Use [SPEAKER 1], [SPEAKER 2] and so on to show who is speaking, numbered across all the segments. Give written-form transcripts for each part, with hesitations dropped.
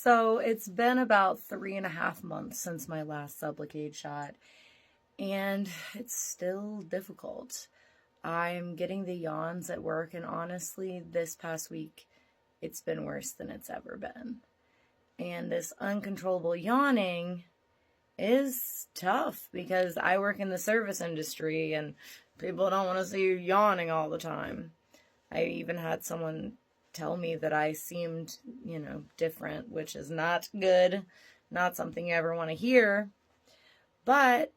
[SPEAKER 1] So it's been about 3.5 months since my last Sublocade shot, and it's still difficult. I'm getting the yawns at work, and honestly, this past week, it's been worse than it's ever been. And this uncontrollable yawning is tough because I work in the service industry, and people don't want to see you yawning all the time. I even had someone tell me that I seemed, different, which is not good, not something you ever want to hear, but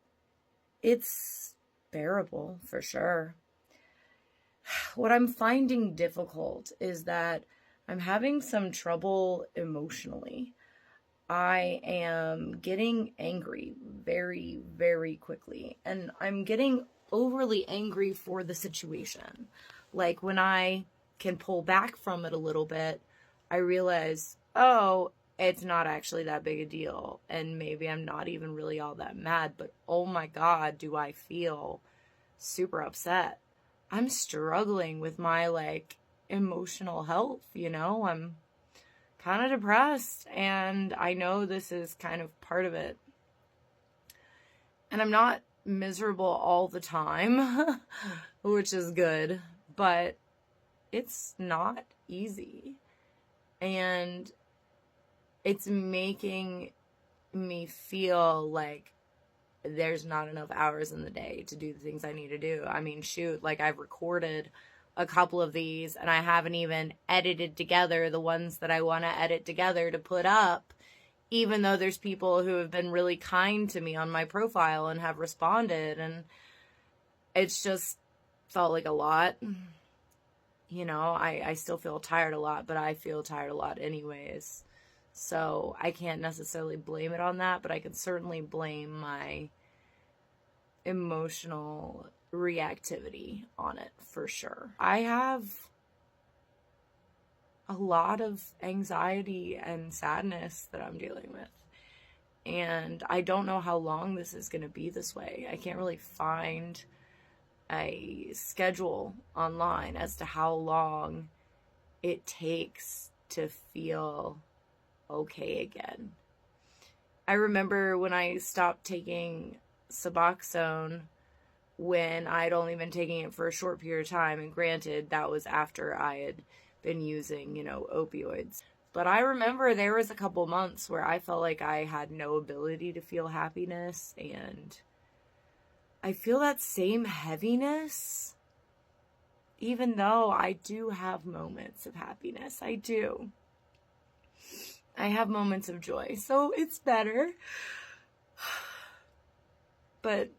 [SPEAKER 1] it's bearable for sure. What I'm finding difficult is that I'm having some trouble emotionally. I am getting angry very, very quickly, and I'm getting overly angry for the situation. Like when I can pull back from it a little bit, I realize, oh, it's not actually that big a deal. And maybe I'm not even really all that mad, but oh my God, do I feel super upset. I'm struggling with my emotional health, I'm kind of depressed, and I know this is kind of part of it. And I'm not miserable all the time, which is good, but it's not easy, and it's making me feel like there's not enough hours in the day to do the things I need to do. I mean, shoot, I've recorded a couple of these, and I haven't even edited together the ones that I want to edit together to put up, even though there's people who have been really kind to me on my profile and have responded, and it's just felt like a lot. I still feel tired a lot, but I feel tired a lot anyways. So I can't necessarily blame it on that, but I can certainly blame my emotional reactivity on it for sure. I have a lot of anxiety and sadness that I'm dealing with, and I don't know how long this is going to be this way. I can't really find a schedule online as to how long it takes to feel okay again. I remember when I stopped taking Suboxone, when I'd only been taking it for a short period of time, and granted, that was after I had been using, opioids. But I remember there was a couple months where I felt like I had no ability to feel happiness, and I feel that same heaviness, even though I do have moments of happiness. I do. I have moments of joy, so it's better. But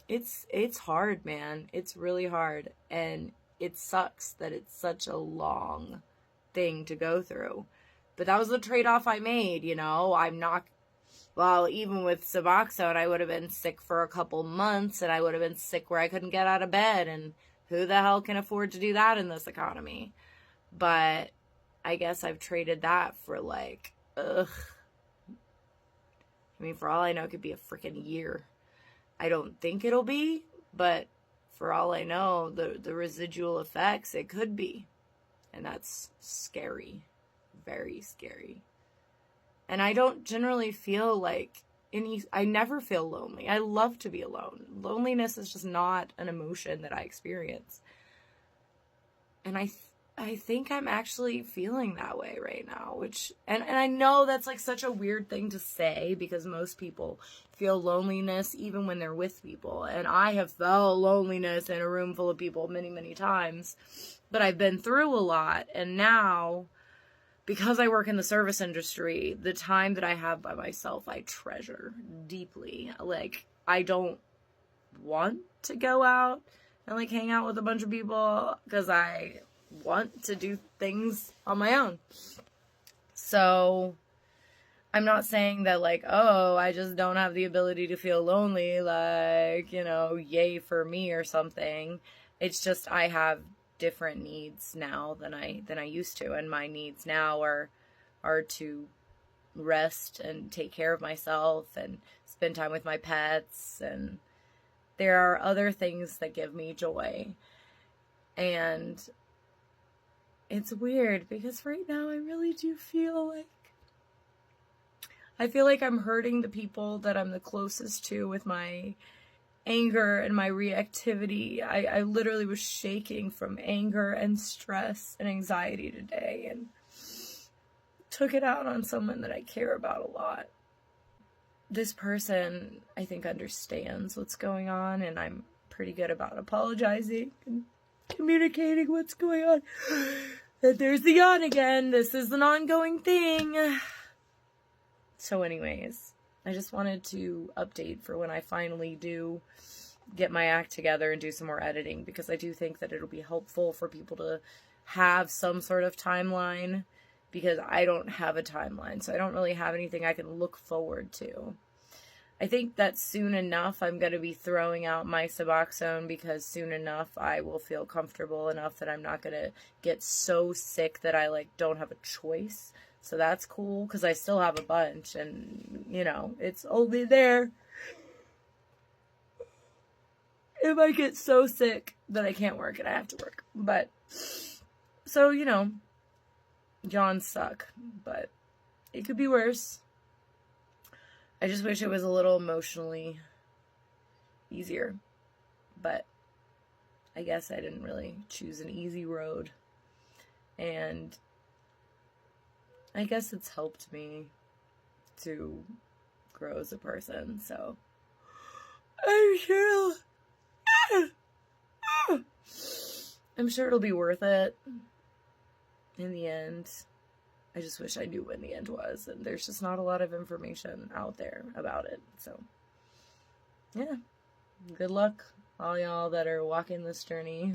[SPEAKER 1] it's hard, man. It's really hard, and it sucks that it's such a long thing to go through. But that was the trade-off I made, I'm not... Well, even with Suboxone, I would have been sick for a couple months, and I would have been sick where I couldn't get out of bed, and who the hell can afford to do that in this economy? But I guess I've traded that for for all I know, it could be a freaking year. I don't think it'll be, but for all I know, the residual effects, it could be. And that's scary. Very scary. And I don't generally feel I never feel lonely. I love to be alone. Loneliness is just not an emotion that I experience. And I think I'm actually feeling that way right now, and I know that's such a weird thing to say, because most people feel loneliness even when they're with people. And I have felt loneliness in a room full of people many, many times, but I've been through a lot. And now, because I work in the service industry, the time that I have by myself, I treasure deeply. I don't want to go out and hang out with a bunch of people, because I want to do things on my own. So I'm not saying that I just don't have the ability to feel lonely, yay for me or something. It's just I have different needs now than I used to, and my needs now are to rest and take care of myself and spend time with my pets, and there are other things that give me joy. And it's weird because right now I really do feel I feel like I'm hurting the people that I'm the closest to with my anger and my reactivity. I literally was shaking from anger and stress and anxiety today, and took it out on someone that I care about a lot. This person, I think, understands what's going on, and I'm pretty good about apologizing and communicating what's going on. That there's the yawn again. This is an ongoing thing. So anyways, I just wanted to update for when I finally do get my act together and do some more editing, because I do think that it'll be helpful for people to have some sort of timeline, because I don't have a timeline, so I don't really have anything I can look forward to. I think that soon enough I'm going to be throwing out my Suboxone, because soon enough I will feel comfortable enough that I'm not going to get so sick that I don't have a choice. So that's cool, because I still have a bunch, and it's only there if I get so sick that I can't work and I have to work. But so yawns suck, but it could be worse. I just wish it was a little emotionally easier, but I guess I didn't really choose an easy road, and I guess it's helped me to grow as a person, so I'm sure it'll be worth it in the end. I just wish I knew when the end was, and there's just not a lot of information out there about it. So, yeah, good luck, all y'all that are walking this journey.